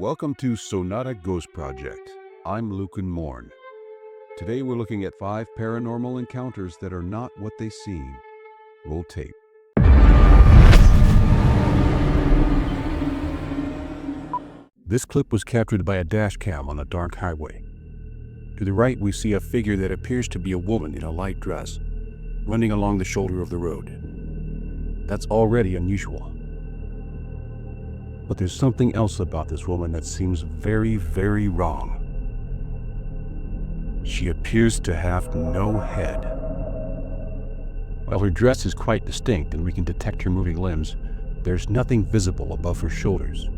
Welcome to Sonata Ghost Project. I'm Lucan Morn. Today we're looking at 5 paranormal encounters that are not what they seem. Roll tape. This clip was captured by a dash cam on a dark highway. To the right we see a figure that appears to be a woman in a light dress, running along the shoulder of the road. That's already unusual. But there's something else about this woman that seems very, very wrong. She appears to have no head. While her dress is quite distinct and we can detect her moving limbs, there's nothing visible above her shoulders.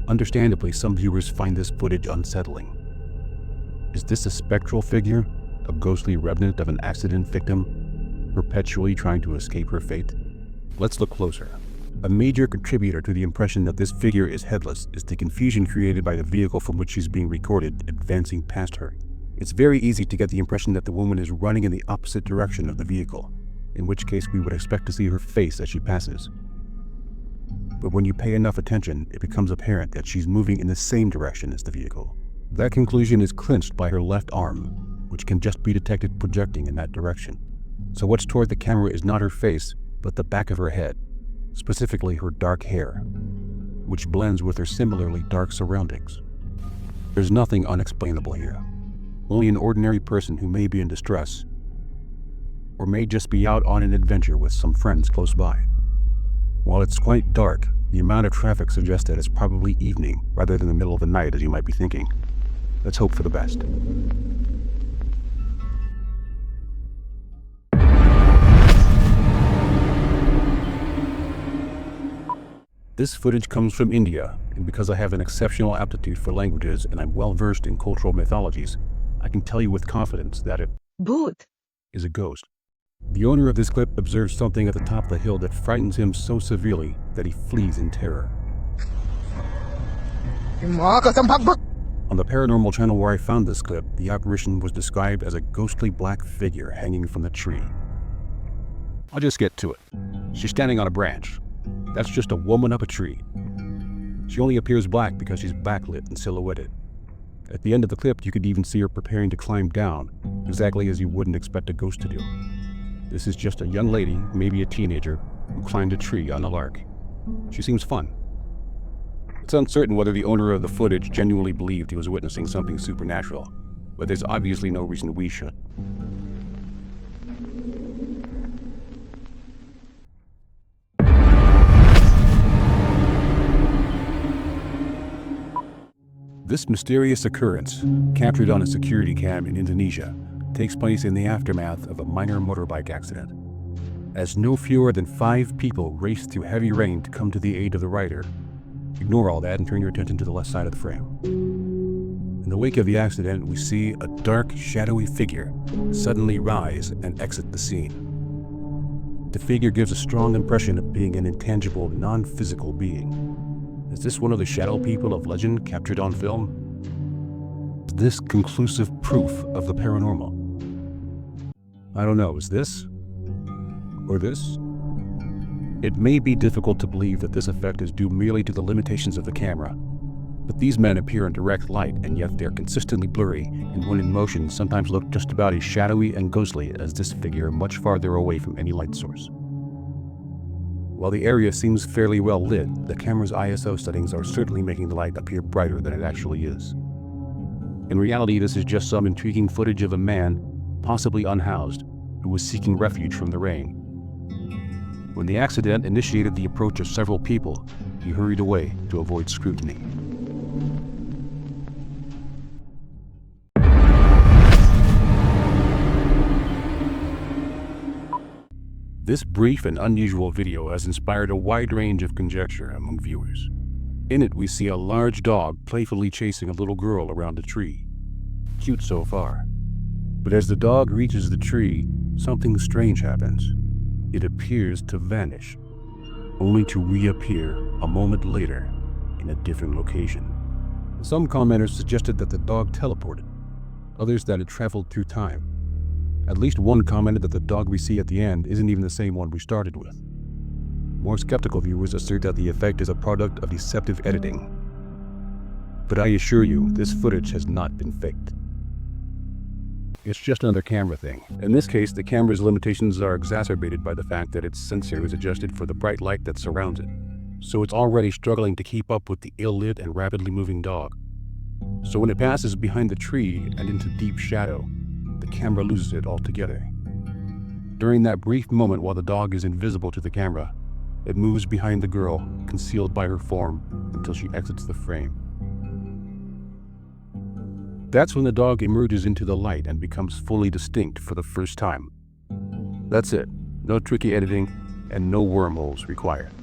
Understandably, some viewers find this footage unsettling. Is this a spectral figure? A ghostly remnant of an accident victim, perpetually trying to escape her fate? Let's look closer. A major contributor to the impression that this figure is headless is the confusion created by the vehicle from which she's being recorded advancing past her. It's very easy to get the impression that the woman is running in the opposite direction of the vehicle, in which case we would expect to see her face as she passes. But when you pay enough attention, it becomes apparent that she's moving in the same direction as the vehicle. That conclusion is clinched by her left arm, which can just be detected projecting in that direction. So what's toward the camera is not her face, but the back of her head. Specifically her dark hair, which blends with her similarly dark surroundings. There's nothing unexplainable here. Only an ordinary person who may be in distress, or may just be out on an adventure with some friends close by. While it's quite dark, the amount of traffic suggests that it's probably evening rather than the middle of the night as you might be thinking. Let's hope for the best. This footage comes from India, and because I have an exceptional aptitude for languages and I'm well versed in cultural mythologies, I can tell you with confidence that it is a ghost. The owner of this clip observes something at the top of the hill that frightens him so severely that he flees in terror. On the Paranormal channel where I found this clip, the apparition was described as a ghostly black figure hanging from the tree. I'll just get to it. She's standing on a branch. That's just a woman up a tree. She only appears black because she's backlit and silhouetted. At the end of the clip, you could even see her preparing to climb down, exactly as you wouldn't expect a ghost to do. This is just a young lady, maybe a teenager, who climbed a tree on a lark. She seems fun. It's uncertain whether the owner of the footage genuinely believed he was witnessing something supernatural, but there's obviously no reason we should. This mysterious occurrence, captured on a security cam in Indonesia, takes place in the aftermath of a minor motorbike accident. As no fewer than 5 people race through heavy rain to come to the aid of the rider. Ignore all that and turn your attention to the left side of the frame. In the wake of the accident, we see a dark, shadowy figure suddenly rise and exit the scene. The figure gives a strong impression of being an intangible, non-physical being. Is this one of the shadow people of legend captured on film? Is this conclusive proof of the paranormal? I don't know, is this? Or this? It may be difficult to believe that this effect is due merely to the limitations of the camera, but these men appear in direct light and yet they're consistently blurry, and when in motion sometimes look just about as shadowy and ghostly as this figure much farther away from any light source. While the area seems fairly well lit, the camera's ISO settings are certainly making the light appear brighter than it actually is. In reality, this is just some intriguing footage of a man, possibly unhoused, who was seeking refuge from the rain. When the accident initiated the approach of several people, he hurried away to avoid scrutiny. This brief and unusual video has inspired a wide range of conjecture among viewers. In it, we see a large dog playfully chasing a little girl around a tree. Cute so far. But as the dog reaches the tree, something strange happens. It appears to vanish, only to reappear a moment later in a different location. Some commenters suggested that the dog teleported, others that it traveled through time. At least one commented that the dog we see at the end isn't even the same one we started with. More skeptical viewers assert that the effect is a product of deceptive editing. But I assure you, this footage has not been faked. It's just another camera thing. In this case, the camera's limitations are exacerbated by the fact that its sensor is adjusted for the bright light that surrounds it. So it's already struggling to keep up with the ill-lit and rapidly moving dog. So when it passes behind the tree and into deep shadow, the camera loses it altogether. During that brief moment while the dog is invisible to the camera, it moves behind the girl, concealed by her form, until she exits the frame. That's when the dog emerges into the light and becomes fully distinct for the first time. That's it. No tricky editing and no wormholes required.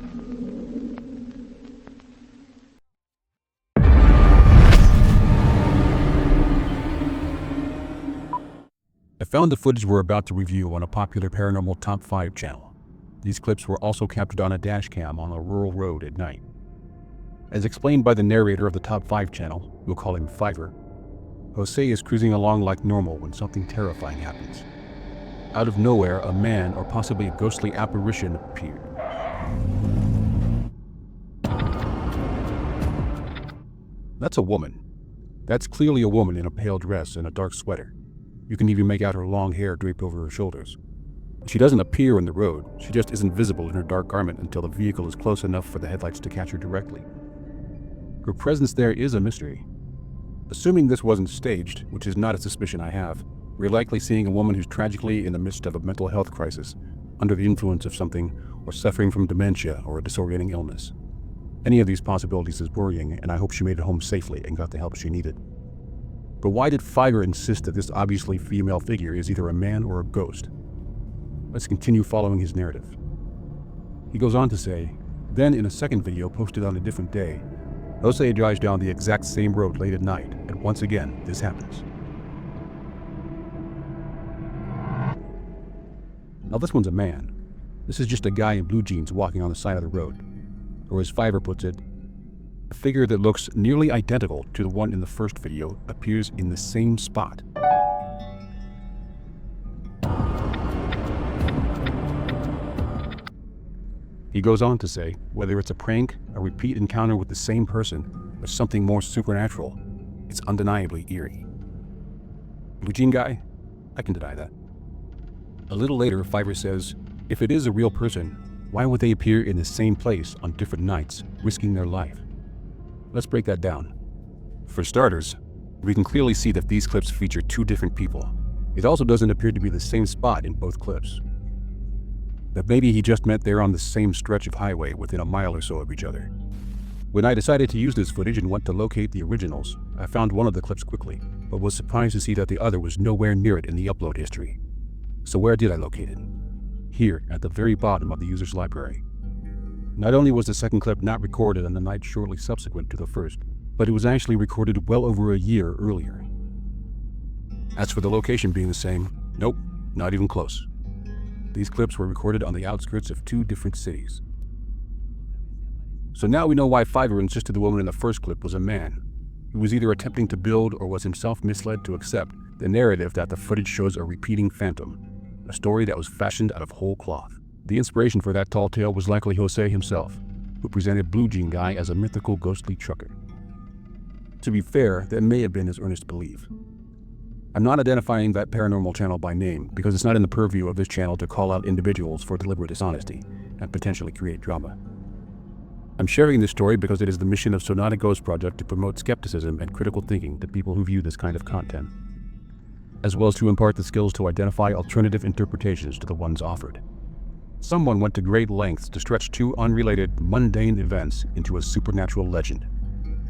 I found the footage we're about to review on a popular Paranormal Top 5 channel. These clips were also captured on a dash cam on a rural road at night. As explained by the narrator of the Top 5 channel, we'll call him Fiverr, Jose is cruising along like normal when something terrifying happens. Out of nowhere, a man, or possibly a ghostly apparition, appeared. That's a woman. That's clearly a woman in a pale dress and a dark sweater. You can even make out her long hair draped over her shoulders. She doesn't appear in the road, she just isn't visible in her dark garment until the vehicle is close enough for the headlights to catch her directly. Her presence there is a mystery. Assuming this wasn't staged, which is not a suspicion I have, we're likely seeing a woman who's tragically in the midst of a mental health crisis, under the influence of something, or suffering from dementia or a disorienting illness. Any of these possibilities is worrying, and I hope she made it home safely and got the help she needed. But why did Fiverr insist that this obviously female figure is either a man or a ghost? Let's continue following his narrative. He goes on to say, then in a second video posted on a different day, Jose drives down the exact same road late at night, and once again, this happens. Now this one's a man. This is just a guy in blue jeans walking on the side of the road. Or as Fiverr puts it, a figure that looks nearly identical to the one in the first video appears in the same spot. He goes on to say, whether it's a prank, a repeat encounter with the same person, or something more supernatural, it's undeniably eerie. Blue jean guy? I can deny that. A little later, Fiverr says, if it is a real person, why would they appear in the same place on different nights, risking their life? Let's break that down. For starters, we can clearly see that these clips feature two different people. It also doesn't appear to be the same spot in both clips. That maybe he just meant they're on the same stretch of highway within a mile or so of each other. When I decided to use this footage and went to locate the originals, I found one of the clips quickly, but was surprised to see that the other was nowhere near it in the upload history. So where did I locate it? Here, at the very bottom of the user's library. Not only was the second clip not recorded on the night shortly subsequent to the first, but it was actually recorded well over a year earlier. As for the location being the same, nope, not even close. These clips were recorded on the outskirts of two different cities. So now we know why Fiverr insisted the woman in the first clip was a man, who was either attempting to build or was himself misled to accept the narrative that the footage shows a repeating phantom, a story that was fashioned out of whole cloth. The inspiration for that tall tale was likely Jose himself, who presented Blue Jean Guy as a mythical ghostly trucker. To be fair, that may have been his earnest belief. I'm not identifying that paranormal channel by name because it's not in the purview of this channel to call out individuals for deliberate dishonesty and potentially create drama. I'm sharing this story because it is the mission of Sonata Ghost Project to promote skepticism and critical thinking to people who view this kind of content, as well as to impart the skills to identify alternative interpretations to the ones offered. Someone went to great lengths to stretch two unrelated, mundane events into a supernatural legend,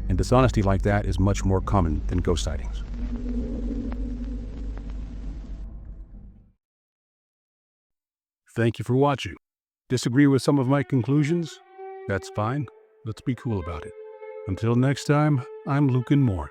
and dishonesty like that is much more common than ghost sightings. Thank you for watching. Disagree with some of my conclusions? That's fine. Let's be cool about it. Until next time, I'm Lucan Moore.